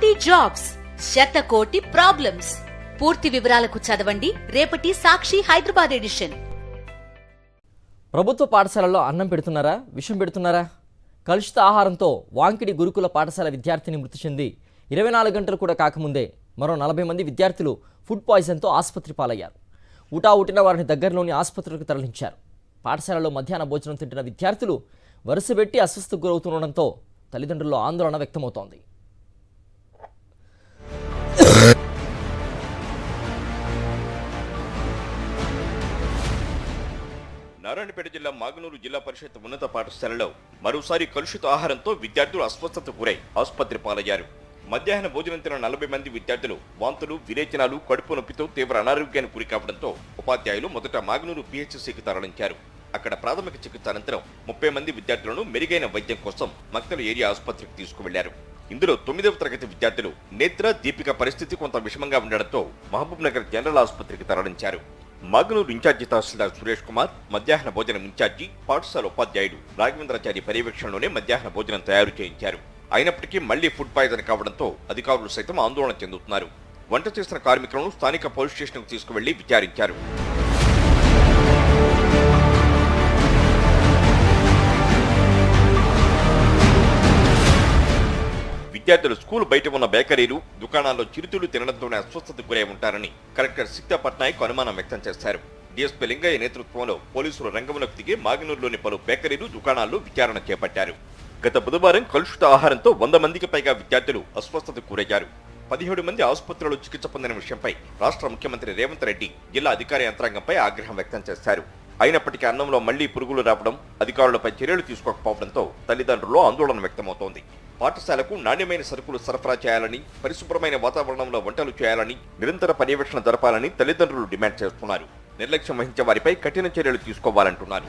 కోటి జాబ్స్, శతకోటి ప్రాబ్లమ్స్. పూర్తి వివరాలకు చదవండి రేపటి సాక్షి హైదరాబాద్ ఎడిషన్. ప్రభుత్వ పాఠశాలల్లో అన్నం పెడుతున్నారా, విషం పెడుతున్నారా? కలుషిత ఆహారంతో వాంకిడి గురుకుల పాఠశాల విద్యార్థిని మృతి చెంది 24 గంటలు కూడా కాకముందే మరో 40 మంది విద్యార్థులు ఫుడ్ పాయిజన్తో ఆసుపత్రి పాలయ్యారు. ఊటిన వారిని దగ్గరలోని ఆసుపత్రులకు తరలించారు. పాఠశాలలో మధ్యాహ్న భోజనం తింటున్న విద్యార్థులు వరుసపెట్టి అస్వస్థకు గురవుతుండడంతో తల్లిదండ్రుల్లో ఆందోళన వ్యక్తమవుతోంది. నారాయణపేట జిల్లా మాగనూరు జిల్లా పరిషత్ ఉన్నత పాఠశాలలో మరోసారి కలుషిత ఆహారంతో విద్యార్థులు అస్వస్థతకు గురై ఆసుపత్రి పాలయ్యారు. మధ్యాహ్న భోజనం తిన్న 40 మంది విద్యార్థులు వాంతులు, విరేచనాలు, కడుపు నొప్పితో తీవ్ర అనారోగ్యానికి గురి కావడంతో ఉపాధ్యాయులు మొదట మాగనూరు పిహెచ్సికి తరలించారు. అక్కడ ప్రాథమిక చికిత్స అనంతరం 30 మంది విద్యార్థులను మెరుగైన వైద్యం కోసం మక్తల్ ఏరియా ఆసుపత్రికి తీసుకువెళ్లారు. ఇందులో 9వ తరగతి విద్యార్థులు నేత్ర, దీపిక పరిస్థితి కొంత విషమంగా ఉండడంతో మహబూబ్ నగర్ జనరల్ ఆసుపత్రికి తరలించారు. మాగనూరు ఇన్ఛార్జి తహసీల్దార్ సురేష్ కుమార్, మధ్యాహ్న భోజనం ఇన్ఛార్జి, పాఠశాల ఉపాధ్యాయుడు రాఘవేంద్రాచారి పర్యవేక్షణలోనే మధ్యాహ్న భోజనం తయారు చేయించారు. అయినప్పటికీ మళ్లీ ఫుడ్ పాయిజన్ కావడంతో అధికారులు సైతం ఆందోళన చెందుతున్నారు. వంట చేసిన కార్మికులను స్థానిక పోలీస్ స్టేషన్కు తీసుకువెళ్లి విచారించారు. విద్యార్థులు స్కూల్ బయట ఉన్న బేకరీలు, దుకాణాల్లో చిరుతిళ్లు తినడంతోనే అస్వస్థతకు గురై ఉంటారని కలెక్టర్ సిక్తా పట్నాయక్ అనుమానం వ్యక్తం చేశారు. డీఎస్పీ లింగయ్య నేతృత్వంలో పోలీసులు రంగంలోకి దిగి మాగనూరులోని పలు బేకరీలు, దుకాణాల్లో విచారణ చేపట్టారు. గత బుధవారం కలుషిత ఆహారంతో 100 మందికి పైగా విద్యార్థులు అస్వస్థతకు గురయ్యారు. 17 మంది ఆసుపత్రిలో చికిత్స పొందిన విషయంపై రాష్ట్ర ముఖ్యమంత్రి రేవంత్ రెడ్డి జిల్లా అధికార యంత్రాంగంపై ఆగ్రహం వ్యక్తం చేశారు. అయినప్పటికీ అన్నంలో మళ్లీ పురుగులు రావడం, అధికారులపై చర్యలు తీసుకోకపోవడంతో తల్లిదండ్రుల్లో ఆందోళన వ్యక్తమవుతోంది. పాఠశాలకు నాణ్యమైన సరుకులు సరఫరా చేయాలని, పరిశుభ్రమైన వాతావరణంలో వంటలు చేయాలని, నిరంతర పర్యవేక్షణ జరపాలని తల్లిదండ్రులు డిమాండ్ చేస్తున్నారు. నిర్లక్ష్యం వహించే వారిపై కఠిన చర్యలు తీసుకోవాలంటున్నారు.